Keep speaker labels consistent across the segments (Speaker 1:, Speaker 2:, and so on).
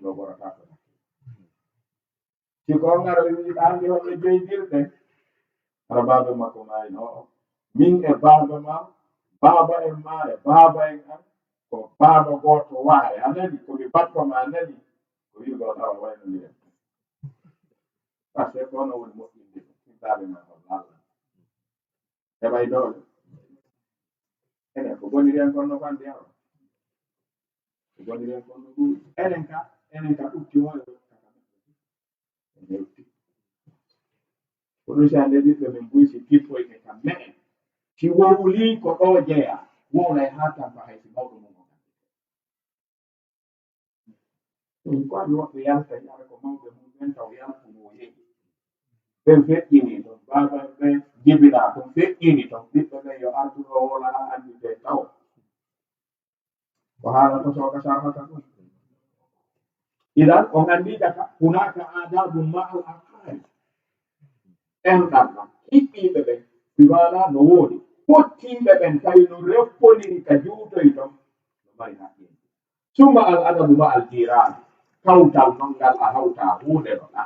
Speaker 1: lo borata ko ci ko ngara wi andi ho be jeydirde ara baba makko may no min e baba ma baba en ma e baba en am ko baba goto waare anani ko mi batto ma anani ko wi go taw wayno ni parce que kono woni moƴƴinde ɗum ma ko lalla heɓay doole enen ko goniri kono fande yawa ko goniri kono ɗuuɗi enen ka ɗutti hoyo ko ɗum si hande ɓiɓɓe min buysi tippoyke kam me'en si wowli ko ɗo jeeya wowlay ha tampa haysi mawɗo mum o ɗum ko adi woɓɓe yalta yara ko mawɓe mum ɓen taw yaltuno yehi ɓen feƴƴini ɗon baba ɓe jibina ɗum feƴƴini ton ɓiɓɓe ɓen yo artuɗo wola ha andite taw ko haalata soka sarhata ɗum idan on andi jaka hunaka adabu ma al aqari enɗam ɗam hiɓɓiɓe ɓen siwala no woodi pottiɓe ɓen tawi no repponiri ka juutoy ton no mari haqqille summa al adabu ma al jirani kawtal non ngal a hawta hunde no ɗa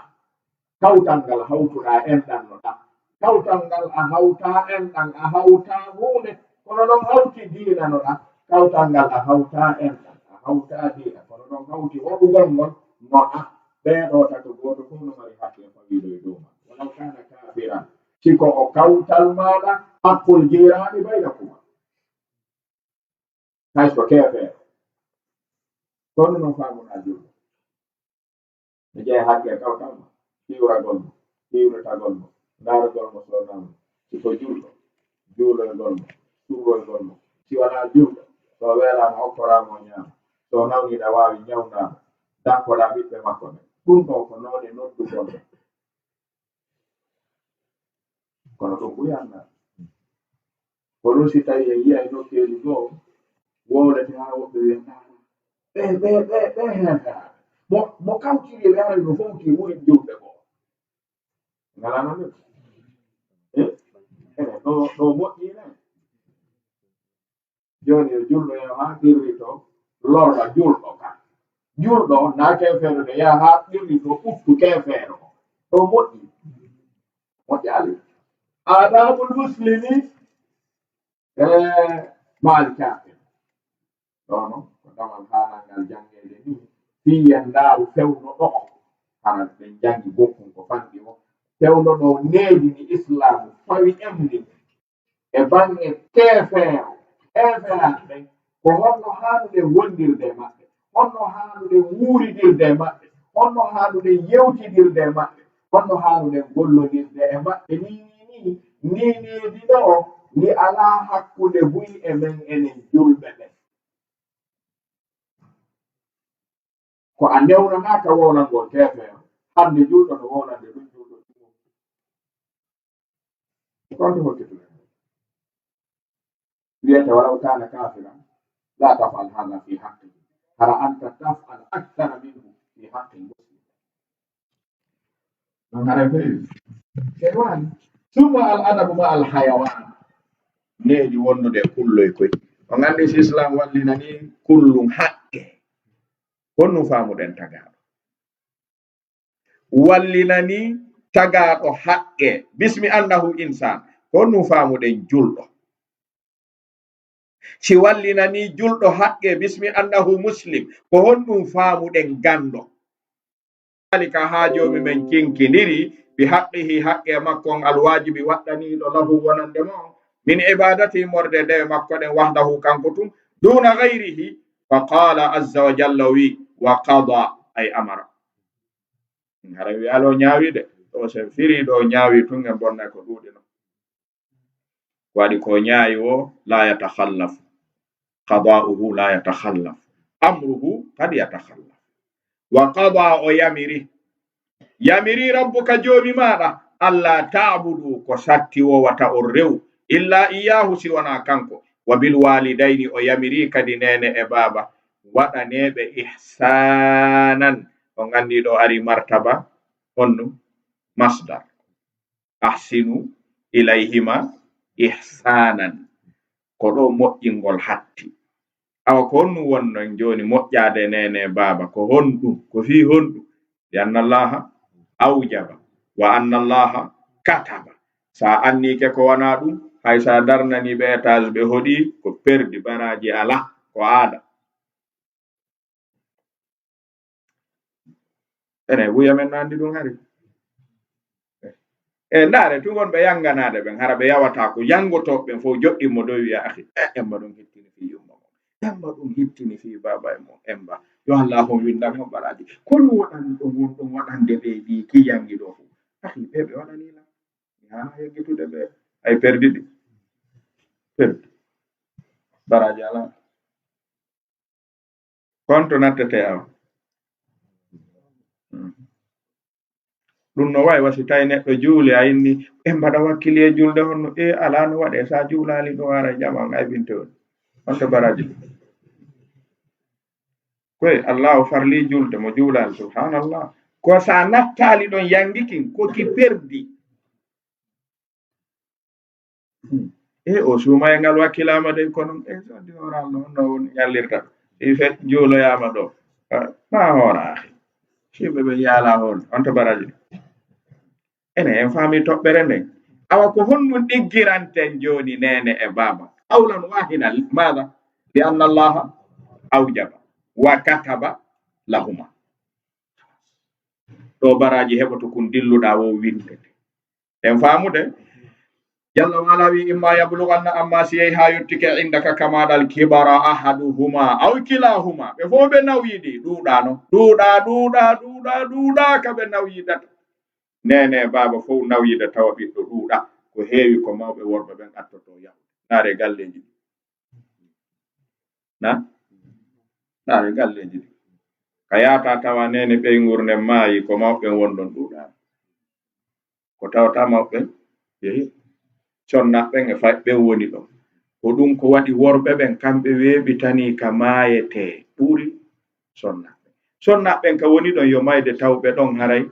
Speaker 1: kawtal ngal hawtuɗa enɗan no ɗa kawtal ngal a hawta enɗan a hawta hunde kono ɗon hawti diina no ɗa kawtal ngal a hawta enɗan a hawta diina kono ɗon hawti waɗugol ngol no ɗa ɓeeɗo tato goto fof no mari hakke fawiɗo e dow ma walaw kana kafiran siko o kawtal maɗa hakkol jirani bayna kuma hay so kefeero kono noon famuna julɗo mi jeeya hakke kawtal ma hiwragol mo hiwretagol mo darugol mo sonamo siko julɗo juulolgol mo surrolgol mo si wona julɗo so welama hokkoramo ñaama so nawniɗa wawi ñawnama dankoɗa ɓiɓɓe makko ɓe ɗum ɗo ko noone noddugol kono ɗum ɓuyanna ko ɗum si tawi en yiyay nokkeeli goo wowlete ha woɓɓe wiyata ɓe heeferaɓe mo kawtiri ɓe ari no fowti wuri julɓe goo ngalano ɗum ɗo moƴƴine joni yo julɗo yo ha ɗirri to lorɗa julɗo kam julɗo na kefeerude yaha ha ɗirri to ɓuttu kefeero ɗo moƴƴi moƴƴali adabul muslimi maal kafir ɗono ko damal halangal jangede ni fiyen ndaaru fewno ɗo hana ɓen jangi bokkun ko fanɗi o fewno ɗo needini islamu fawi emni e bange kefeero eferaɓe ɓen ko honno haanude wondirde maɓɓe honno haanude wuuridirde maɓɓe honno haanude yewtidirde maɓɓe honno haanude gollodirde e maɓɓe ni needi ɗo ni alaa hakkunde buyi e men enen julɓe ɓen ko a ndewnanaaka wowlangol kefeero hande julɗo no wowlande ɗum julɗo konto hokkitude wiyete walaw kana kafiran la tafal hada fi haqqi hara anta tafal akthara minhu fi haqqi muslim non hara feewi kewani summa al adabu ma al hayawan needi wonnude kulloy koy o ngandi si islam wallinani kullum haqqe honno faamuɗen tagaɗo wallinani tagaɗo haqqe bismi annahu insan honno faamuɗen julɗo si wallinani julɗo haqqe bismi annahu muslim ko honɗum faamuɗen ganɗo alika ha jomi men kinkidiri bi haqqihi haqqe makkon alwajibi waɗɗaniɗo lahu wonande mo min ibadati morde nde makko ɗen wahdahu kanko tum duna gayrihi fa qala azza wa jalla wi wa qada ay amara hara wi alo ñaawi de to sen firi ɗo ñaawi tun en bonnay ko ɗuuɗi no waɗi ko ñaayi o la yatakhallafu qada'uhu la yatakhallaf amruhu qad yatakhallaf wa qada o yamiri rabbuka joomi maɗa alla ta'budu ko satti o wata o rew illa iyahu si wona kanko wa bil walidayni o yamiri kadi nene e baba waɗaneɓe ihsanan o gandi ɗo ari martaba honno masdar ahsinu ilayhima ihsanan ko ɗo moƴƴingol hatti awa ko honnu wonnon joni moƴƴade nene baba ko honɗum ko fi honɗum li anna allaha awjaba wa anna allaha kataba sa annike ko wana ɗum hay sa darnani ɓe étage ɓe hoɗi ko perdi baraji ala ko aada ene wuya men nandi ɗum hari ndaare tu wonɓe yanganade ɓen hara ɓe yawata ko yangotoɓe fof joɗɗinmo dow wiya ahi emba ɗum hittini fi yumma mo emba ɗum hittini fi baba e mo emba yo allah hon windan on baraji kono waɗan ɗum won ɗum waɗande ɓe ɗi kiyangi ɗo fu ahi ɓe waɗanila hana yeggitude ɓe ay perdi ɗi perdi baraji ala konto nattete awa ɗum no wawi wasi tawi neɗɗo juuli a inni ɓe mbaɗa wakkili e julde honno ala no waɗe sa juulali ɗo ara jaman aybinte on onto baraji koye allahu farli julde mo juulali subhanallah ko sa nattali ɗon yangikin koki perdi o suuma e ngal wakkilama de kono sodi oral no no woni ñallirta i fe juuloyama ɗo ma hoora ahi siɓe ɓe yaala hon onto baraji ene en faami toɓɓere nden awa ko honɗum ɗiggiranten joni nene e baba awlan wahina maɗa li anna allaha awjaba wa kataba lahuma ɗo baraji heɓoto kun dilluɗa wo windede en faamude jalla wala wi imma yablughanna amma siyey ha yettike indaka kamaɗal kibara ahaduhuma aw kilahuma ɓe fof ɓe nawyiɗi ɗuuɗano ɗuuɗa ka ɓe nawyidata nene baba fof nawyida tawa ɓiɗɗo ɗuuɗa ko heewi ko mawɓe worɓe ɓen attoto yahu naare galleji ɗi naare galleji ɗi ka yata tawa nene ɓeygurde maayi ko mawɓe wonɗon ɗuuɗa ko tawata mawɓe yehi sonnaɓɓen e faɓɓen woni ɗon ko ɗum ko waɗi worɓe ɓen kamɓe weeɓitani ka maayete ɓuri sonnaɓɓen ka woni ɗon yo mayde tawɓe ɗon haray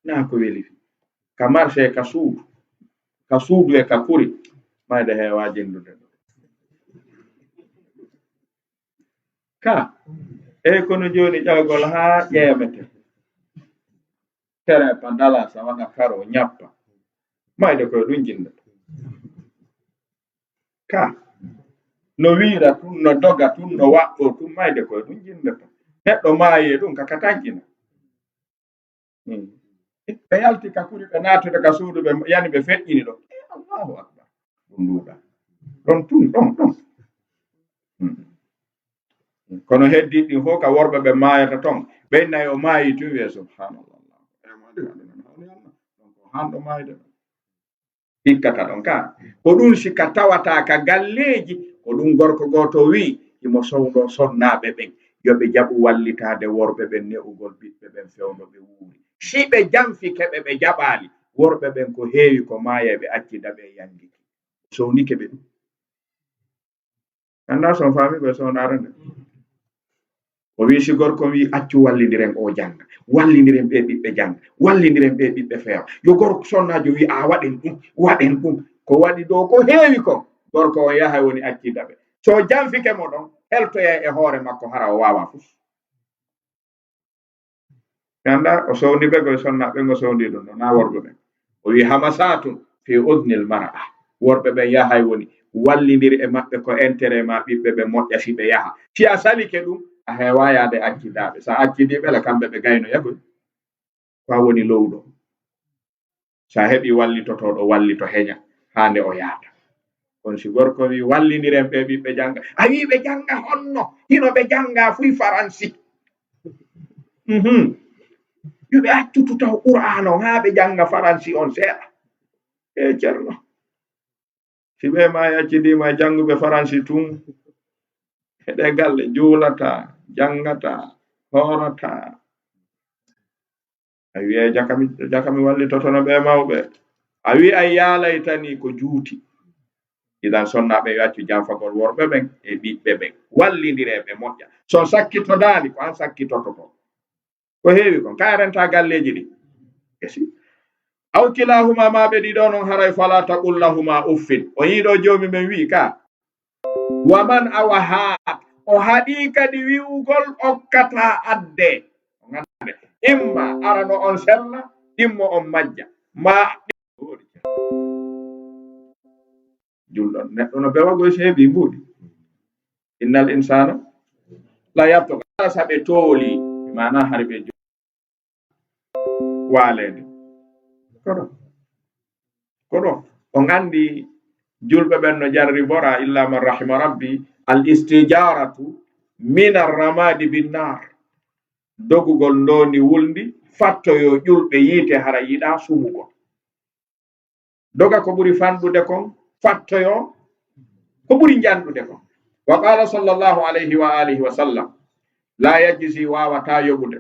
Speaker 1: na ko weli ka marché ka suudu e ka kuri mayde heewa jendude ɗo ka kono joni ƴawgol ha ƴeemete tere pandala sa waɗa karo ñappa mayde koye ɗum jinnata ka no wiira tun no doga tun no waɗɗo tun mayde koye ɗum jinnata neɗɗo maayi ɗum kaka tankina ɓe yalti ka kuri ɓe naatude ka suudu ɓe yani ɓe feƴƴini ɗo allahu akbar ɗum ɗuuɗa ɗon tun ɗon kono heddi ɗin fof ka worɓe ɓe maayata ton ɓey nayo maayi tun wiye subhanallah hanɗo maayde hikkata ɗon ka ko ɗum sika tawata ka galleji ko ɗum gorko goto wi imo sowno sonnaɓe ɓen yoɓe jaɓu wallitade worɓe ɓen ne'ugol ɓiɓɓe ɓen fewno ɓe wuuri si ɓe janfikeɓe ɓe jaɓali worɓe ɓen ko heewi ko maaya ɓe accida ɓe yangiki sownike ɓe ɗum anda son faami ɓe sownare nde o wi si gorko wi accu wallidiren o janga wallidiren ɓe ɓiɓɓe janga wallidiren ɓe ɓiɓɓe feewa yo gorko sonnajo wi a waɗen ɗum ko waɗi ɗo ko heewi ko gorko o yaha woni accida ɓe so janfike mo ɗon heltoya e hoore makko hara o wawa fuf anda o sowni ɓe koye sonnaɓe ngo sowndi ɗum ɗo na worɓe ɓen o wi hamasatun fi udnil mar'a worɓe ɓen yahay woni wallidir e maɓɓe ko intérêt ma ɓiɓɓe ɓe moƴƴa si ɓe yaha si a salike ɗum a heewa yaade accidaɓe sa accidiɓele kamɓe ɓe gayno yagoy fa woni lowɗo sa heɓi wallitotoɗo wallito heña hande o yaata on si gorko wi wallidiren ɓe ɓiɓɓe janga a wi ɓe janga honno hino ɓe janga fuy faransi yoɓe accutu taw qur'ano ha ɓe janga faransi on seeɗa ceerno si ɓe ma accidima janguɓe faransi tun heɗe galle juulata jangata horata a wiye jakami wallitotono ɓe mawɓe a wi a yaalaytani ko juuti idan sonnaɓe accu janfagol worɓe ɓen e ɓiɓɓe ɓen wallidireɓe moƴƴa son sakkitodani ko an sakkitoto ko heewi kon karenta galleji ɗi esi aw kilahuma ma ɓe ɗiɗo non haray fala taqullahuma uffin o yiɗo joomi men wi ka waman awa haat o haɗi kadi wi'ugol okkata adde imma arano on sella imma on majja ma julɗon neɗɗo no bewagoy seebi mbuɗi innal insana la yabtoga saɓe tooli mana har ɓe walede koɗo on andi julɓe ɓen no jarri bora illa man rahima rabbi al istijaratu min arramadi binnar dogugol ndondi wulndi fattoyo ƴulɓe yiite hara yiɗa sumugol doga ko ɓuri fanɗude kon fattoyo ko ɓuri janɗude kon wa qala sallllahu alayhi wa alihi wa sallam la yajzi wawata yoɓude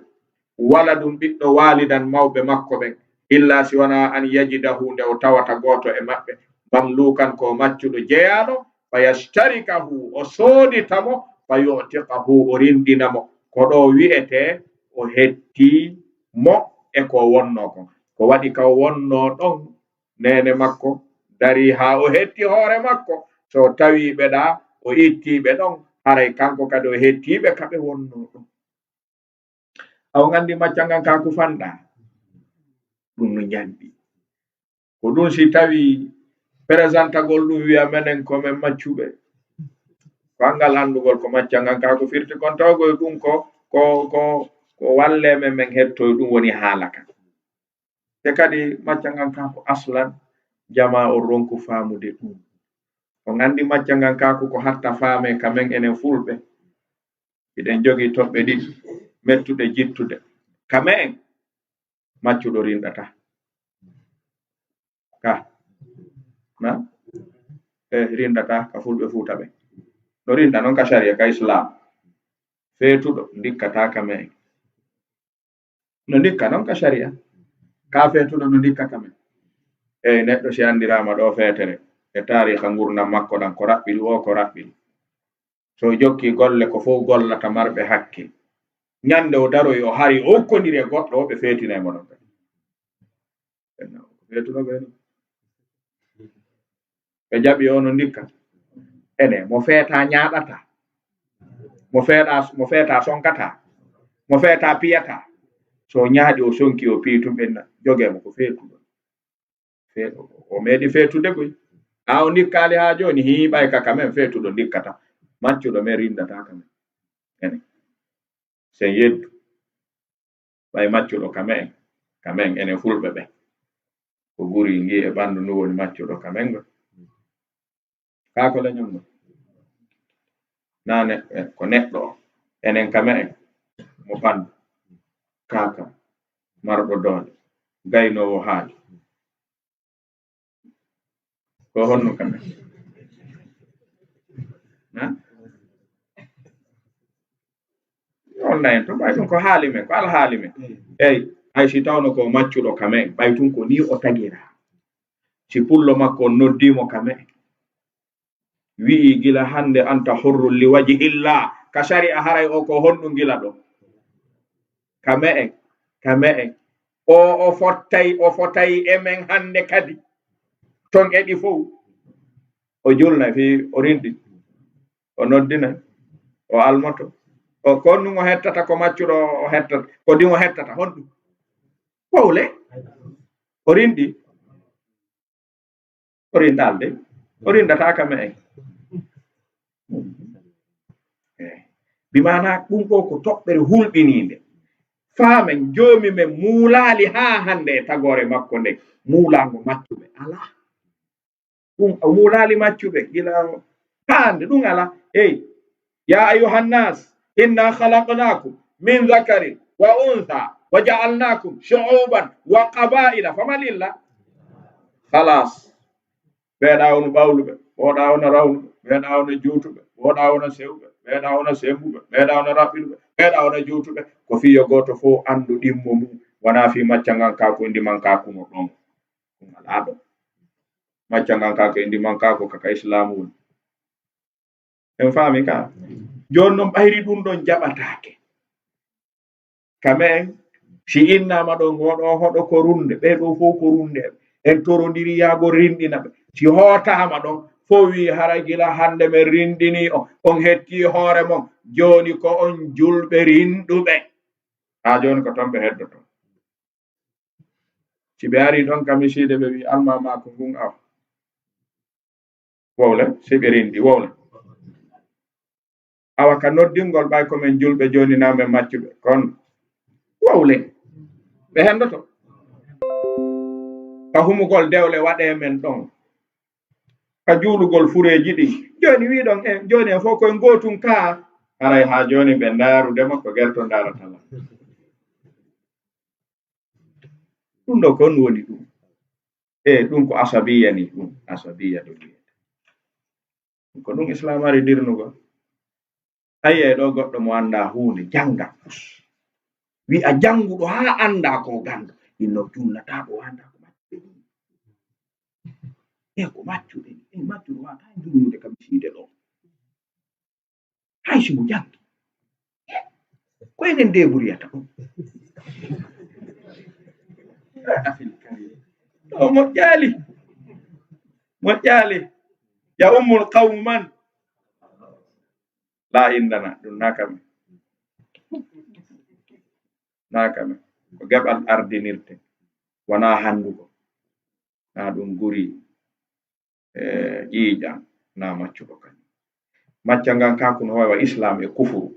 Speaker 1: wala ɗum ɓiɗɗo walidan mawɓe makko ɓen illa si wona an yajidahu nde o tawata goto e maɓɓe mamlukan ko maccuɗo jeyaɗo fa yastarikahu o sooditamo fa yutiqahu o rindinamo ko ɗo wi'ete o hetti mo e ko wonno kon ko waɗi ka wonno ɗon nene makko dari ha o hetti hoore makko so tawi ɓeɗa o ittiɓe ɗon haray kanko kadi o hettiɓe kaɓe wonno ɗon aw gandi maccangan ka ko fanɗa ɗum no ñandi ko ɗum si tawi présentagol ɗum wiya menen komin maccuɓe ko angal andugol ko maccangan ka ko firti kon tawgoy ɗum ko walle men hettoy ɗum woni haalaka te kadi maccangan ka ko aslan jama o ronku famude ɗum o gandi maccangan ka ko hatta faame kamen enen fulɓe iɗen jogi toɓɓe ɗiɗi mettuɗe jittude kamen maccuɗo rinɗata ka na rindata ka fulɓe fuuta ɓe no rinda noon ka sharia ka islam feetuɗo dikkata kamen no dikka noon ka sharia ka feetuɗo no dikka kamen eyi neɗɗo si andirama ɗo feetere e tariha gurdam makko ɗan ko raɓɓiɗi o ko raɓɓiɗi so jokki golle ko fof gollata marɓe hakke ñande o daroy o hari o ukkodiri e goɗɗo o ɓe feetinaymo ɗon feetuɗo ɓe ɓe jaɓi o no dikka ene mo feeta ñaaɗata mo feeta sonkata mo feeta piyata so ñaaɗi o sonki o piitum ɓenna jogemo ko feetuɗo o meeɗi feetude koy ha o dikkali ha joni hiiɓay ka kamen feetuɗo dikkata maccuɗo men rindata kamen ene sen yeddu ɓay maccuɗo kamen ene fulɓe ɓe ko ɓuri ngi e ɓandu ndu woni maccuɗo kamen go kako leñol ngo nane ko neɗɗo enen kamen mo ɓandu kaka marɗo doole gaynowo haali ko honno kamen on nayen to ɓay ɗum ko haali men ko alhaali men eyi hay si tawno ko maccuɗo kamen ɓay tun ko ni o tagira si pullo makko on noddimo kamen wi'i gila hande anta hurrun li wajhillah ka sari a haray o ko honɗum gila ɗo kamen o fottay emen hande kadi ton eɗi fof o julna fi o rindi o noddina o almoto o ko honɗum o hettata ko maccuɗo o hettata ko ɗum o hettata honɗum fowle o rindi o rindalde o rindata kamen bimana ɗum ɗo ko toɓɓere hulɓininde faamen joomi men muulaali ha hande e tagore makko nde muulago maccuɓe ala ɗum muulaali maccuɓe gila ha hande ɗum ala eyi ya ayuhannas inna khalaqnakum min dhakarin wa untha wa ja'alnakum shu'uban wa qaba'ila famalilla khalas ɓeeɗa wono ɓawluɓe oɗa wono rawluɓe ɓeeɗa wono juutuɓe oɗa wono sewɓe ɓeeɗa wono sembuɓe ɓeeɗa wono raɓɓiɗuɓe ɓeeɗa wono juutuɓe ko fiyo goto fof andu ɗimmo mum wona fi maccangan kako e ndiman kakuno ɗon ɗum ala ɗo maccangan kako e ndiman kako kaka islamu woni en faami ka joni noon ɓayri ɗum ɗon jaɓatake kamen si innama ɗon oɗo hoɗo ko runde ɓeɗo fof ko runde en torodiri yaago rinɗina ɓe si hootama ɗon fo wi hara gila hande me rindini on hetti hoore mon joni ko on julɓe rinɗuɓe ha joni ko ton ɓe heddoto si ɓe ari ɗon kamiside ɓe wi alma mako ngun aw wowle si ɓe rindi wowle awa ka noddingol ɓay komin julɓe joni namen maccuɓe kon wowle ɓe hendoto ka humugol dewle waɗe men ɗon ka juulugol fureji ɗi joni wiɗon en joni en fof koye gotum ka haray ha joni ɓe darudema ko gerto daratala ɗum ɗo kon woni ɗum ɗum ko asabiya ni ɗum asabiya ɗo wiyete ko ɗum islam ari dirnugo aye ɗo goɗɗo mo anda hunde janga wi a janguɗo ha anda ko gando inno junnata ɗo anda ko maccuɗe ko maccuɗe maccuɗo wata junnude kam siide ɗo hay simo jangi ko enen deburiyata ɗum moƴƴali ya ummul qawmu man la indana ɗum nakame ko geɓal ardinirte wona handugo na ɗum guri ƴiiƴan na maccuɗo kañum macca ngan kako no wawa islam e kufuru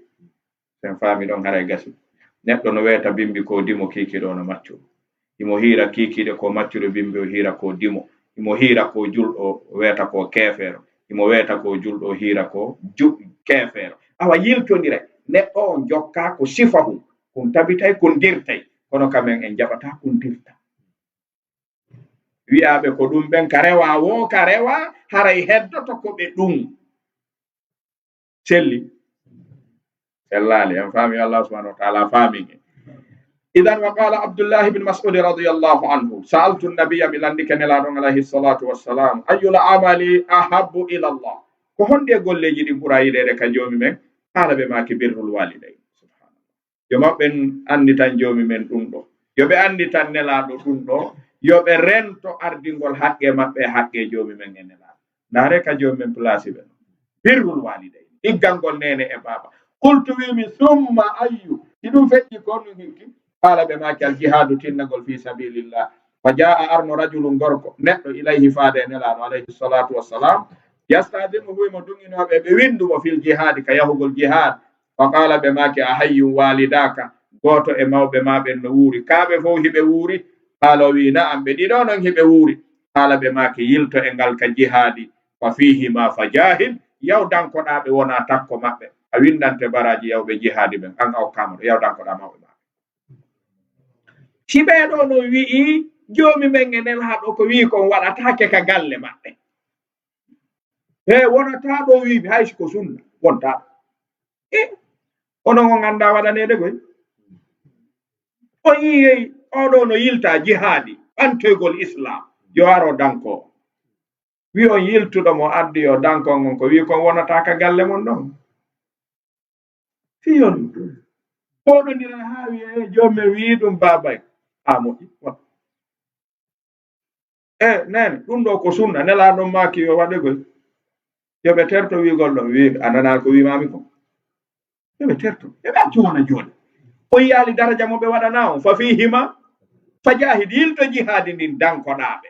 Speaker 1: sen faami ɗon haray gasi neɗɗo no weta bimbi ko dimo kikiɗo no maccuɗo imo hira kikiɗe ko maccuɗo bimbi o hira ko dimo imo hira ko julɗo weta ko kefeero imo weta ko julɗo hira ko kefeero awa yiltodire neɗɗo on jokka ko sifa hum kon tabitay kon dirtay kono kamen en jaɓata kon dirta wi'aɓe ko ɗum ɓen ka rewa wo ka rewa haray heddoto ko ɓe ɗum sellali en faami Allah subhanahu wa ta'ala faami idan wa qala Abdullah ibn Mas'ud radiyallahu anhu sa'altu an-nabiyya min landika nelaɗon alayhi salatu wassalam ayyul amali ahabbu ila Allah ko honde golleji ɗi ɓura yiɗede ka jomi men haala ɓe maki birrul walidayn subhanallah yo maɓɓen andi tan jomi men ɗum ɗo yo ɓe andi tan nelaɗo ɗum ɗo yo ɓe rento ardingol haqqe maɓɓe haqqe jomi men e nelaɗo ndaare ka jomi men place ɓe birrul walidayn ɗiggangol nene e baba qultu wimi summa ayyu ɗiɗum feƴƴi ko no hikki haala ɓe maki al jihadu tinnagol fi sabilillah fa jaa arno rajulun gorko neɗɗo ilayhi faade nelaɗo alayhi salatu wassalam yastadimuhu mo dunginoɓe ɓe windumo fil jihadi ka yahugol jihad fa qala ɓe maki a hayyum walidaka goto e mawɓe ma ɓen no wuuri kaɓe fof hiɓe wuuri haala wi na'am ɓe ɗiɗo non hiɓe wuuri haala ɓe maki yilto e ngal ka jihadi fa fihima fa jahid yawdankoɗaɓe wona takko maɓɓe a windante baraji yawɓe jihadi ɓen an aw kamaro yawdankoɗa mawɓe maɓɓe si ɓeɗo no wi'i jomi men enen haɗo ko wi kon waɗatake ka galle maɓɓe wonata ɗo wiɓe haysi ko sunna wonta onon on anda waɗanede koy o yiyey oɗo no yilta jihadi ɓantoygol islam yo aro danko wi on yiltuɗo mo addi o dankon on ko wi kon wonata ka galle mon ɗon fiyon poɗodira ha wiye jomi wi ɗum babay moƴƴi nene ɗum ɗo ko sunna nelaɗon maki yo waɗe koy yoɓe terto wigol ɗon wi anana ko wimami ko yoɓe terto yoɓe accu wona joni o yiyali daraja mo ɓe waɗana on fa fihima fa jahid yilto jihadi ndin dankoɗaɓe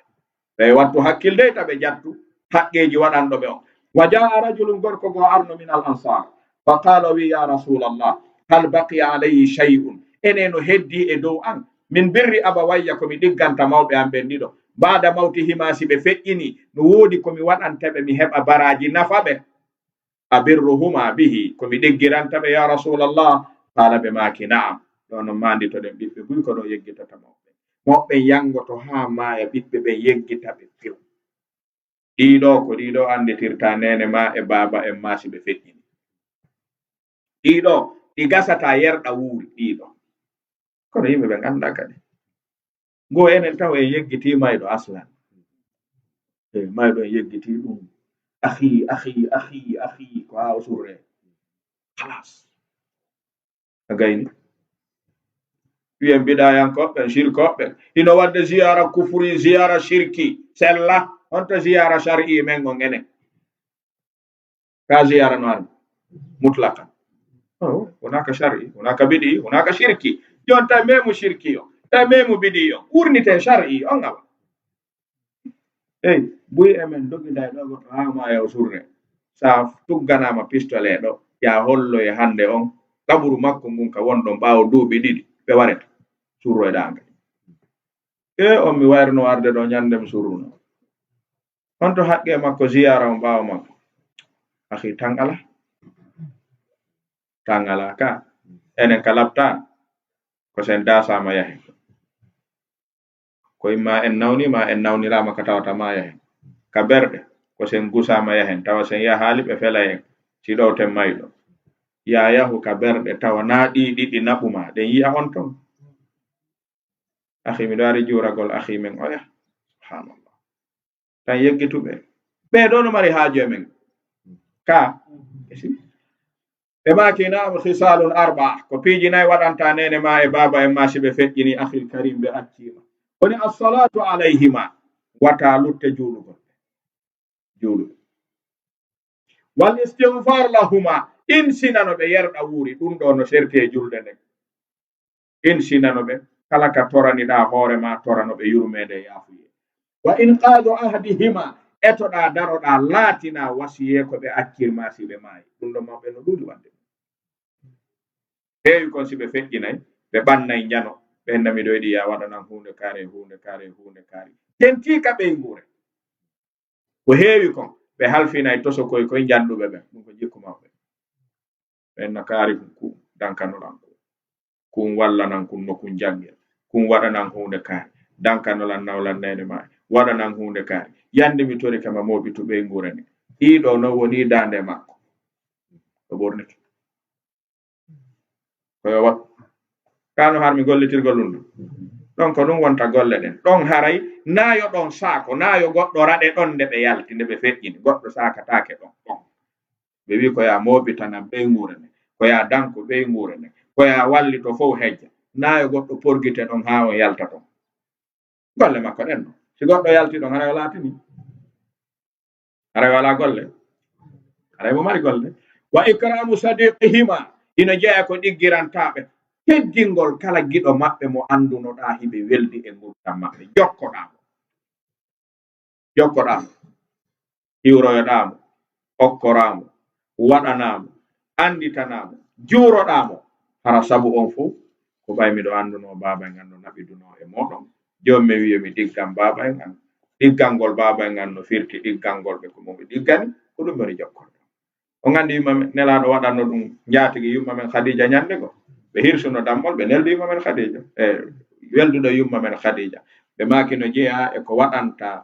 Speaker 1: ɓe wattu hakkilde taɓe jattu haqqeji waɗanɗoɓe on wa jaa rajulun gorko go arno min al ansar fa qala wi ya rasulallah hal baqiya alayhi shay'un ene no heddi e dow an min birri abawayya komi ɗigganta mawɓe am ɓen ɗiɗo baada mawti himasi ɓe feƴƴini no woodi komi waɗantaɓe mi heɓa baraji nafaɓe abirruhuma bihi komi ɗiggirantaɓe ya rasulallah qala ɓe maki na'am ɗo no manditoɗen ɓiɓɓe buy ko ɗo yeggitata moɓɓe yangoto ha maya ɓiɓɓe ɓen yeggitaɓe few ɗiɗo ko ɗiɗo anditirta nene ma e baba en masi ɓe feƴƴini ɗiɗo ɗi gasata yerɗa wuuri ɗiɗo kono yimɓe ɓen anda kadi go enen taw en yeggiti mayɗo aslan mayɗo en yeggiti ɗum akhi ko ha o surre halas a gayni wiyen biɗayankoɓɓen shirkoɓɓen ino wadde ziyara kufuri ziyara shirki sella honto ziyara shar'i men on enen ka ziyara no armi mutlaqan. Hunaka shar'i, hunaka bid'i, hunaka shirki. Jon ta memu shirki yo, ta memu bid'i yo. Urnite shar'i on ngaba. Buy emen dogiday ɗo goɗɗo hama yaw surre. Sa tugganama pistole ɗo ya hollo e hande on kaburu makko ngun ka wonɗon ɓawo duuɓi ɗiɗi ɓe wareta surro e ɗanga. On mi wayrno arde ɗo nyande mi surruno. On to haqqe makko ziyara on ɓawo makko. Akhi tangala ka enen ka labta ko sen dasama yahe ko imma en nawnirama ka tawata ma yahe ka berɗe ko sen gusama yahen tawa sen yahali ɓe fela en siɗowten mayɗo ya yahu ka berɗe tawa na ɗiɗi naɓuma ɗen yi'a on ton. Akhi miɗo ari juragol akhi men oya subhanallah tan yeggituɓe ɓeɗo no mari haajo men ka makina khisalul arba ko piiji nayi waɗanta nene ma e baba en ma siɓe feƴƴini akhil karim ɓe accima woni assalatu alayhima wata lutte juulugo wal istighfar lahuma insinano ɓe yerɗa wuuri ɗum ɗo no serti e julde nden insinano ɓe kala ka toraniɗa hoore ma torano ɓe yurmede yaafuye wa in qadu ahdihima etoɗa daroɗa laatina wasiye ko ɓe accirma siɓe maayi ɗum ɗo mawɓe no ɗuuɗi wadde heewi kon siɓe feƴƴinayi ɓe ɓannay njano ɓe nami ɗo yiɗi ya waɗanan hunde kaari tentika ɓey nguure ko heewi kon ɓe halfinay toso koye janɗuɓe ɓen ɗum ko jikku mawɓe ɓen no kaari ku dankanolan kun wallanan kun no kun janngel kun waɗanan hunde kaari dankanolan nawlan nene ma waɗanan hunde kaari yande mi tori kama moɓitu ɓey nguure ne ɗiɗo no woni dande makko o ɓorniki koyo wat kano harmi gollitirgol ɗum ɗon ko ɗum wonta golle ɗen ɗon haray nayo ɗon saako nayo goɗɗo raɗe ɗon nde ɓe yalti nde ɓe feƴƴini goɗɗo sakatake ɗon ɓe wi ko ya moɓitana ɓey nguure ne ko ya danko ɓey nguure ne ko ya wallito fof hejja nayo goɗɗo porgite ɗon ha on yalta ɗon golle makko ɗen ɗon si goɗɗo yalti ɗon haray o laatini haray wala golle haray mo mari golle wa ikramu sadiqihima ina jeeya ko ɗiggirantaɓe teddingol kala giɗo maɓɓe mo andunoɗa hiɓe weldi e ngurdam maɓɓe jokkoɗamo hiwroyoɗamo okkoramo waɗanamo anditanamo juuroɗamo hara sabu on fo ko ɓay miɗo anduno baba en an no naɓiduno e moɗon joni mi wiyomi ɗiggan baba en an ɗiggalngol baba en an no firti ɗiggalngol ɓe ko moɓe ɗiggani ko ɗum woni jokkorɗo on andi yumma men nelaɗo waɗanno ɗum jaatigi yumma men Khadija nyande go ɓe hirsuno dammol ɓe neldi yumma men Khadija welduɗo yumma men Khadija ɓe makino jeeya e ko waɗanta